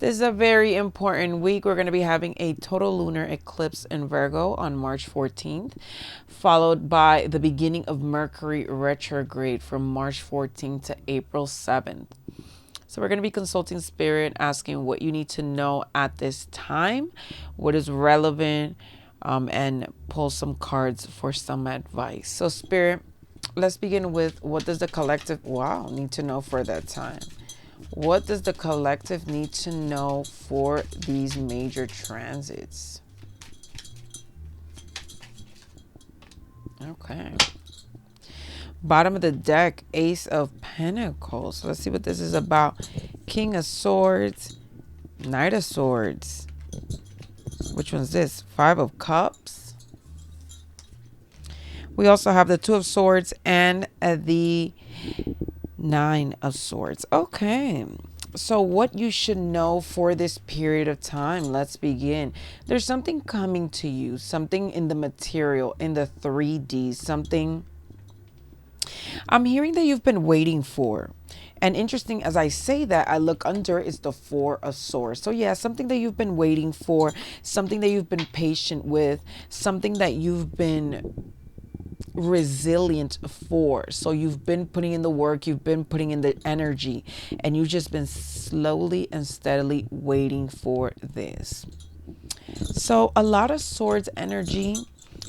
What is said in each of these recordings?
This is a very important week. We're going to be having a total lunar eclipse in Virgo on March 14th, followed by the beginning of Mercury retrograde from March 14th to April 7th. So we're going to be consulting Spirit, asking what you need to know at this time, what is relevant, and pull some cards for some advice. So Spirit, let's begin with what does the collective, need to know for that time. What does the collective need to know for these major transits? Okay. Bottom of the deck, Ace of Pentacles. So let's see what this is about. King of Swords, Knight of Swords. Which one's this? Five of Cups. We also have the Two of Swords and the Nine of Swords. Okay. So what you should know for this period of time. Let's begin. There's something coming to you. Something in the material, in the 3D. Something I'm hearing that you've been waiting for. And interesting, as I say that, I look under is the Four of Swords. So yeah, something that you've been waiting for. Something that you've been patient with. Something that you've been resilient for. So you've been putting in the work, you've been putting in the energy, and you've just been slowly and steadily waiting for this. So a lot of swords energy.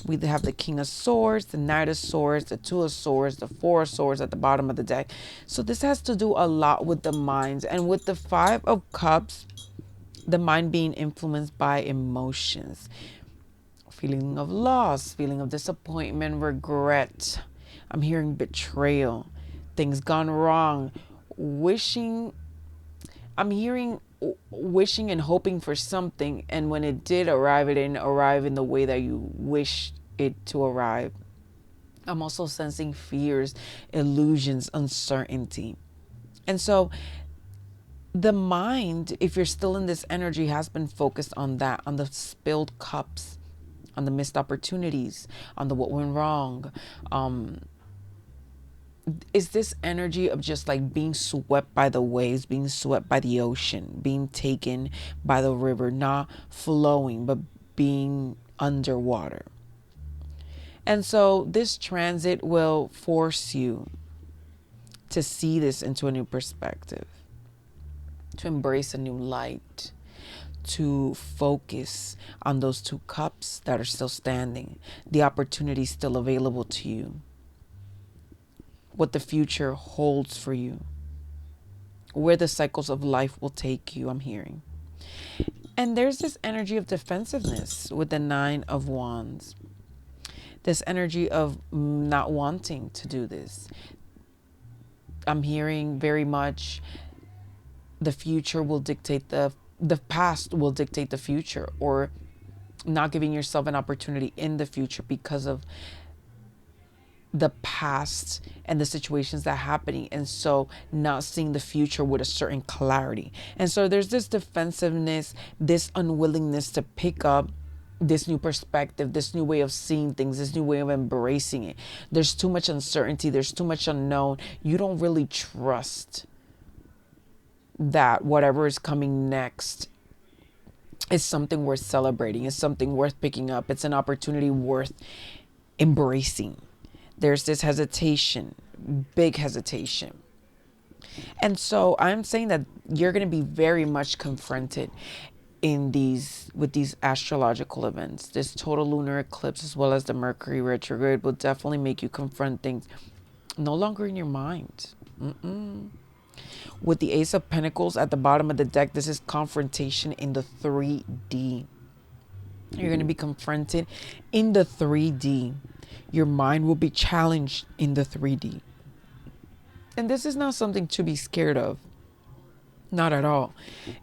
We have the King of Swords, the Knight of Swords, the Two of Swords, the Four of Swords at the bottom of the deck. So this has to do a lot with the minds, and with the Five of Cups, the mind being influenced by emotions. Feeling of loss, feeling of disappointment, regret. I'm hearing betrayal, things gone wrong, wishing. I'm hearing wishing and hoping for something, and when it did arrive, it didn't arrive in the way that you wished it to arrive. I'm also sensing fears, illusions, uncertainty. And so the mind, if you're still in this energy, has been focused on that, on the spilled cups, on the missed opportunities, on the what went wrong. Is this energy of just like being swept by the waves, being swept by the ocean, being taken by the river, not flowing, but being underwater. And so this transit will force you to see this into a new perspective, to embrace a new light, to focus on those two cups that are still standing, the opportunity still available to you, what the future holds for you, where the cycles of life will take you, I'm hearing. And there's this energy of defensiveness with the Nine of Wands. This energy of not wanting to do this. I'm hearing very much the future will dictate the past will dictate the future, or not giving yourself an opportunity in the future because of the past and the situations that are happening, and so not seeing the future with a certain clarity. And so there's this defensiveness, this unwillingness to pick up this new perspective, this new way of seeing things, this new way of embracing it. There's too much uncertainty, there's too much unknown. You don't really trust that whatever is coming next is something worth celebrating, is something worth picking up, it's an opportunity worth embracing. There's this hesitation, big hesitation. And so I'm saying that you're going to be very much confronted with these astrological events. This total lunar eclipse, as well as the Mercury retrograde, will definitely make you confront things no longer in your mind. With the Ace of Pentacles at the bottom of the deck, this is confrontation in the 3D. You're going to be confronted in the 3D. Your mind will be challenged in the 3D. And this is not something to be scared of. Not at all.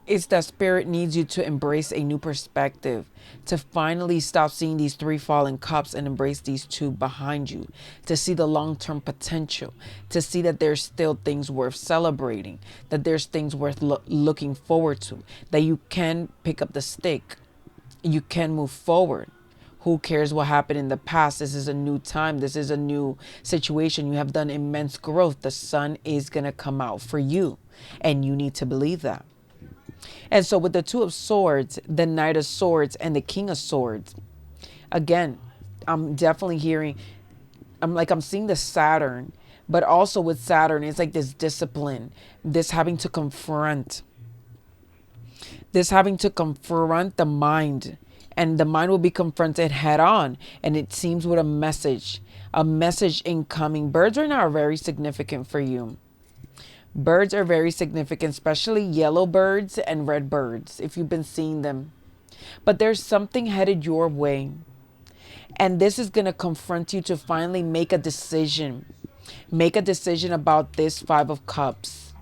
It's that Spirit needs you to embrace a new perspective, to finally stop seeing these three fallen cups and embrace these two behind you, to see the long-term potential, to see that there's still things worth celebrating, that there's things worth looking forward to, that you can pick up the stick, you can move forward. Who cares what happened in the past? This is a new time. This is a new situation. You have done immense growth. The sun is going to come out for you, and you need to believe that. And so with the Two of Swords, the Knight of Swords, and the King of Swords, again, I'm definitely hearing, I'm seeing the Saturn, but also with Saturn, it's like this discipline, this having to confront, the mind, and the mind will be confronted head on. And it seems with a message incoming. Birds right now are very significant for you. Birds are very significant, especially yellow birds and red birds, if you've been seeing them. But there's something headed your way. And this is going to confront you to finally make a decision. Make a decision about this Five of Cups.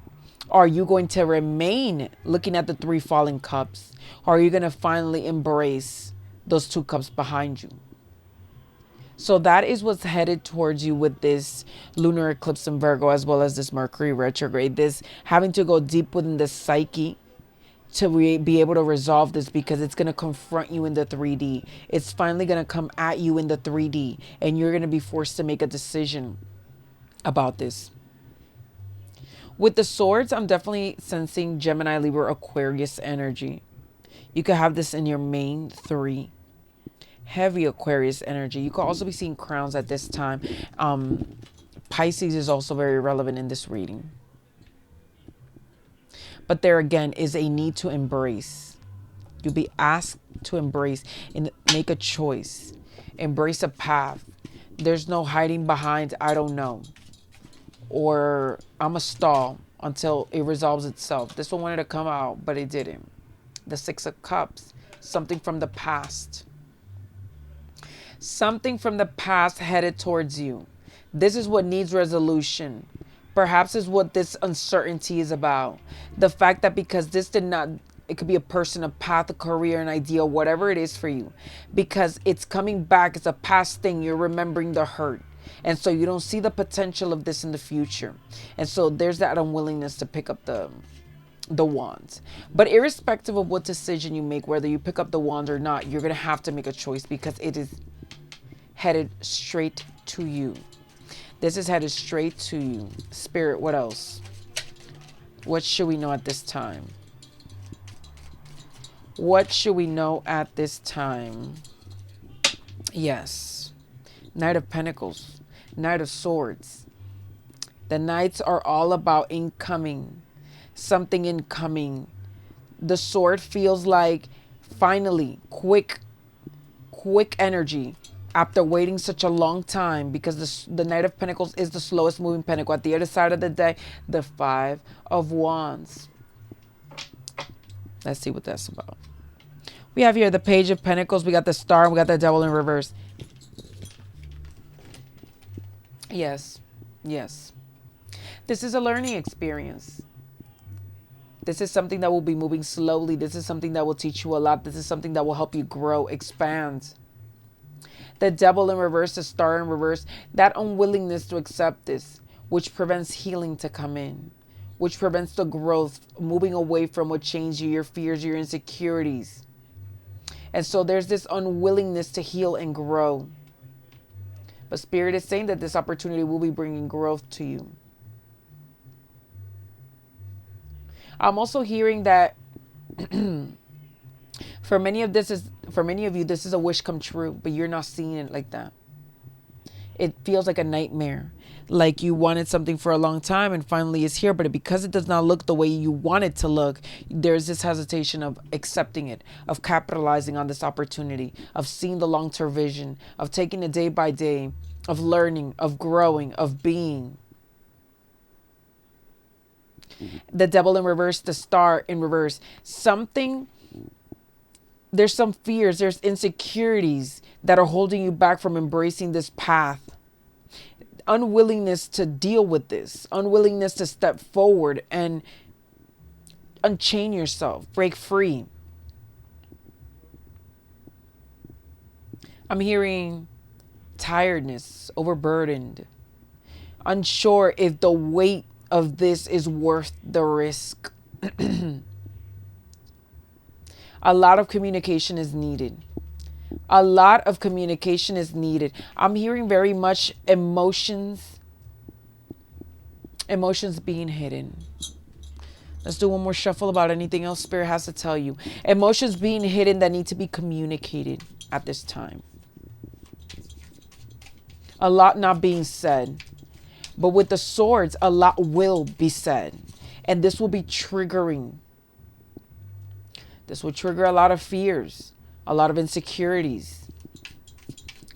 Are you going to remain looking at the three falling cups? Or are you going to finally embrace those two cups behind you? So that is what's headed towards you with this lunar eclipse in Virgo, as well as this Mercury retrograde. This having to go deep within the psyche to be able to resolve this, because it's going to confront you in the 3D. It's finally going to come at you in the 3D, and you're going to be forced to make a decision about this. With the swords, I'm definitely sensing Gemini, Libra, Aquarius energy. You could have this in your main three. Heavy Aquarius energy. You could also be seeing crowns at this time. Pisces is also very relevant in this reading. But there again is a need to embrace. You'll be asked to embrace and make a choice. Embrace a path. There's no hiding behind, I don't know, or I'm a stall until it resolves itself. This one wanted to come out, but it didn't. The Six of Cups. Something from the past. Something from the past headed towards you. This is what needs resolution. Perhaps is what this uncertainty is about. The fact that because this did not, it could be a person, a path, a career, an idea, whatever it is for you. Because it's coming back, it's a past thing, you're remembering the hurt. And so you don't see the potential of this in the future. And so there's that unwillingness to pick up the wands. But irrespective of what decision you make, whether you pick up the wand or not, you're going to have to make a choice, because it is headed straight to you. This is headed straight to you. Spirit, what else? What should we know at this time? What should we know at this time? Yes. Knight of Pentacles. Knight of Swords. The Knights are all about incoming. Something incoming. The sword feels like finally quick energy. After waiting such a long time, because the Knight of Pentacles is the slowest moving pentacle. At the other side of the day, the Five of Wands. Let's see what that's about. We have here the Page of Pentacles. We got the Star, and we got the Devil in reverse. Yes. Yes. This is a learning experience. This is something that will be moving slowly. This is something that will teach you a lot. This is something that will help you grow, expand. The Devil in reverse, the Star in reverse, that unwillingness to accept this, which prevents healing to come in, which prevents the growth, moving away from what changed you, your fears, your insecurities. And so there's this unwillingness to heal and grow. But Spirit is saying that this opportunity will be bringing growth to you. I'm also hearing that for many of you, this is a wish come true, but you're not seeing it like that. It feels like a nightmare, like you wanted something for a long time and finally it's here, but because it does not look the way you want it to look, there's this hesitation of accepting it, of capitalizing on this opportunity, of seeing the long-term vision, of taking it day by day, of learning, of growing, of being. The Devil in reverse, the Star in reverse. There's some fears, there's insecurities that are holding you back from embracing this path. Unwillingness to deal with this, unwillingness to step forward and unchain yourself, break free. I'm hearing tiredness, overburdened, unsure if the weight of this is worth the risk. A lot of communication is needed. A lot of communication is needed. I'm hearing very much emotions being hidden. Let's do one more shuffle about anything else Spirit has to tell you. Emotions being hidden that need to be communicated at this time. A lot not being said. But with the swords, a lot will be said. And this will be triggering. This will trigger a lot of fears, a lot of insecurities,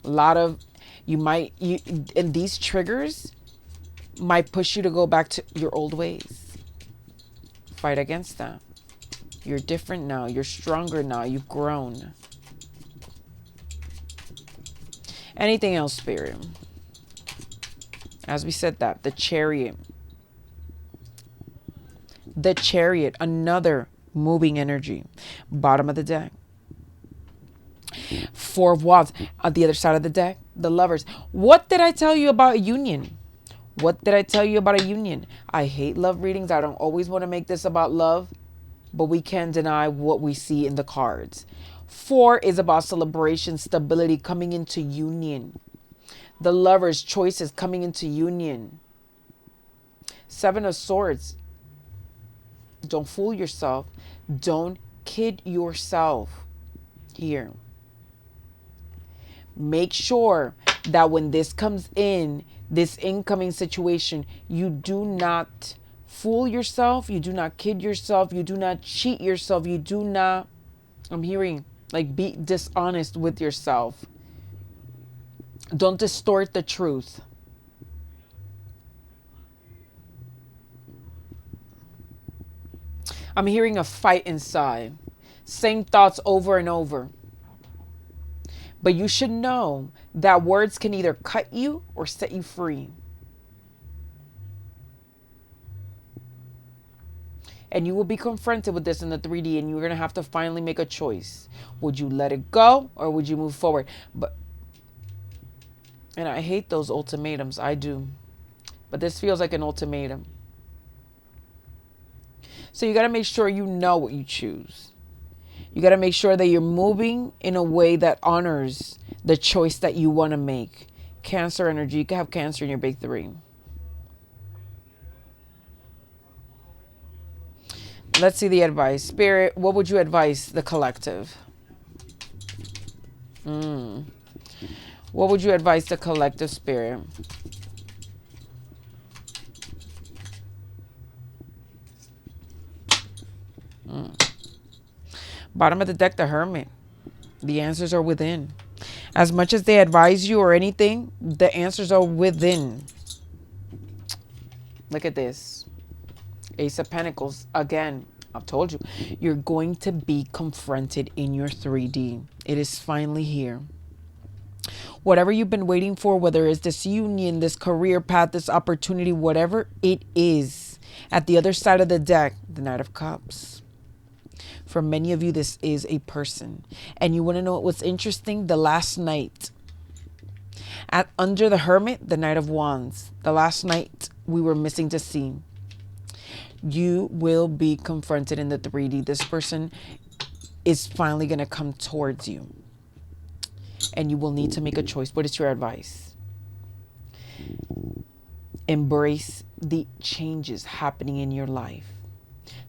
a lot of, and these triggers might push you to go back to your old ways. Fight against that. You're different now. You're stronger now. You've grown. Anything else, Spirit? As we said that, the Chariot. The Chariot, another moving energy. Bottom of the deck. Four of Wands. On the other side of the deck, the Lovers. What did I tell you about a union? What did I tell you about a union? I hate love readings. I don't always want to make this about love, but we can't deny what we see in the cards. Four is about celebration, stability, coming into union. The Lovers, choices, coming into union. Seven of Swords. Don't fool yourself. Don't kid yourself here. Make sure that when this comes in, this incoming situation, you do not fool yourself. You do not kid yourself. You do not cheat yourself. You do not, I'm hearing, like, be dishonest with yourself. Don't distort the truth. I'm hearing a fight inside. Same thoughts over and over. But you should know that words can either cut you or set you free. And you will be confronted with this in the 3D, and you're going to have to finally make a choice. Would you let it go or would you move forward? And I hate those ultimatums. I do. But this feels like an ultimatum. So you got to make sure you know what you choose. You got to make sure that you're moving in a way that honors the choice that you want to make. Cancer energy. You can have Cancer in your big three. Let's see the advice. Spirit, what would you advise the collective? What would you advise the collective, Spirit? Bottom of the deck, the Hermit. The answers are within. As much as they advise you or anything, the answers are within. Look at this. Ace of Pentacles. Again, I've told you, you're going to be confronted in your 3D. It is finally here. Whatever you've been waiting for, whether it's this union, this career path, this opportunity, whatever it is, at the other side of the deck, the Knight of Cups. For many of you, this is a person. And you want to know what's interesting? The last night. Under the Hermit, the Knight of Wands. The last night we were missing to see. You will be confronted in the 3D. This person is finally going to come towards you. And you will need to make a choice. What is your advice? Embrace the changes happening in your life.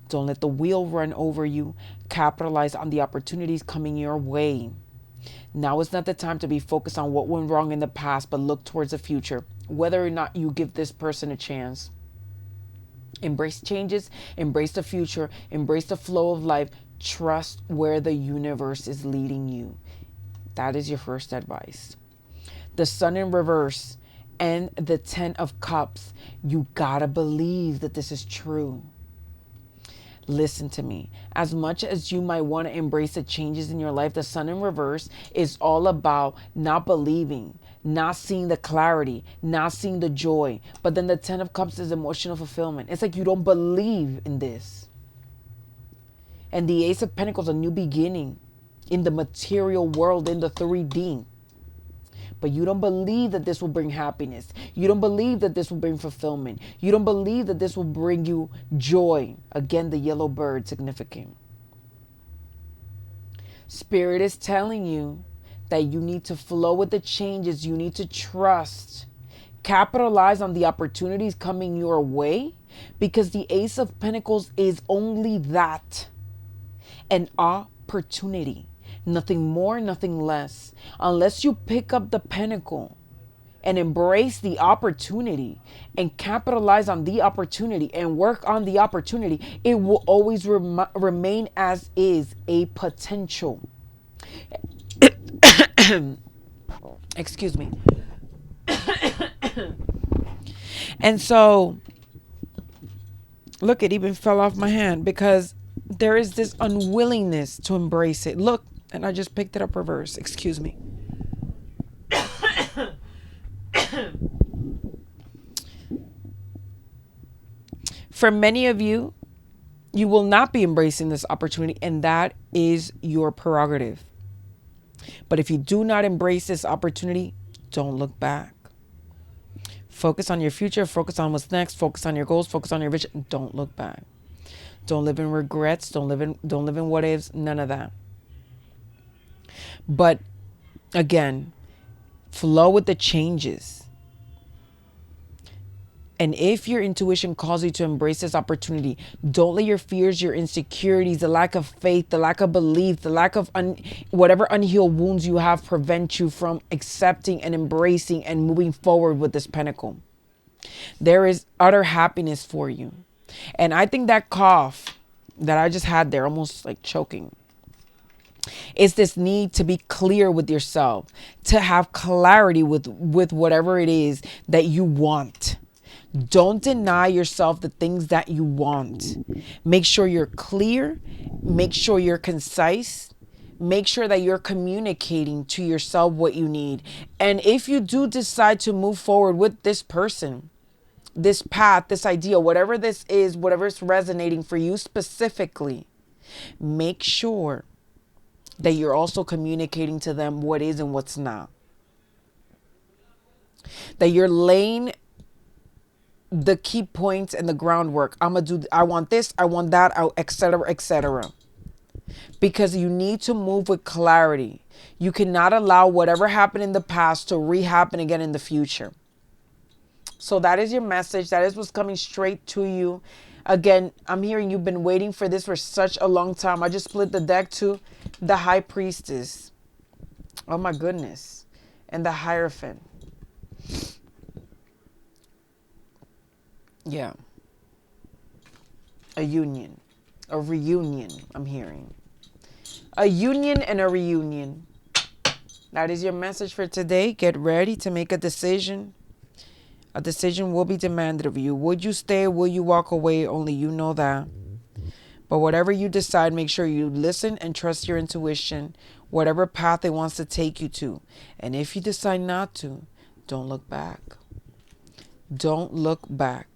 Don't let the wheel run over you. Capitalize on the opportunities coming your way. Now is not the time to be focused on what went wrong in the past, but look towards the future. Whether or not you give this person a chance. Embrace changes. Embrace the future. Embrace the flow of life. Trust where the universe is leading you. That is your first advice. The Sun in reverse and the 10 of Cups. You gotta believe that this is true. Listen to me. As much as you might want to embrace the changes in your life, the Sun in reverse is all about not believing, not seeing the clarity, not seeing the joy. But then the 10 of Cups is emotional fulfillment. It's like you don't believe in this. And the Ace of Pentacles, a new beginning in the material world, in the 3D. But you don't believe that this will bring happiness. You don't believe that this will bring fulfillment. You don't believe that this will bring you joy. Again, the yellow bird, significant. Spirit is telling you that you need to flow with the changes. You need to trust. Capitalize on the opportunities coming your way, because the Ace of Pentacles is only that, an opportunity. Nothing more, nothing less. Unless you pick up the pentacle and embrace the opportunity and capitalize on the opportunity and work on the opportunity, it will always remain as is, a potential. Excuse me. And so, look, it even fell off my hand because there is this unwillingness to embrace it. Look, and I just picked it up reverse. Excuse me. For many of you, you will not be embracing this opportunity, and that is your prerogative. But if you do not embrace this opportunity, don't look back. Focus on your future, focus on what's next, focus on your goals, focus on your vision. Don't look back. Don't live in regrets, don't live in what ifs, none of that. But again, flow with the changes. And if your intuition calls you to embrace this opportunity, don't let your fears, your insecurities, the lack of faith, the lack of belief, the lack of whatever unhealed wounds you have prevent you from accepting and embracing and moving forward with this pentacle. There is utter happiness for you. And I think that cough that I just had there, almost like choking, is this need to be clear with yourself, to have clarity with whatever it is that you want. Don't deny yourself the things that you want. Make sure you're clear. Make sure you're concise. Make sure that you're communicating to yourself what you need. And if you do decide to move forward with this person, this path, this idea, whatever this is, whatever is resonating for you specifically, make sure that you're also communicating to them what is and what's not. That you're laying the key points and the groundwork. I want this, I want that, etc., etc. Because you need to move with clarity. You cannot allow whatever happened in the past to re-happen again in the future. So that is your message. That is what's coming straight to you. Again, I'm hearing you've been waiting for this for such a long time. I just split the deck to the High Priestess. Oh my goodness. And the Hierophant. Yeah. A union. A reunion, I'm hearing. A union and a reunion. That is your message for today. Get ready to make a decision. A decision will be demanded of you. Would you stay? Will you walk away? Only you know that. But whatever you decide, make sure you listen and trust your intuition, whatever path it wants to take you to. And if you decide not to, don't look back. Don't look back.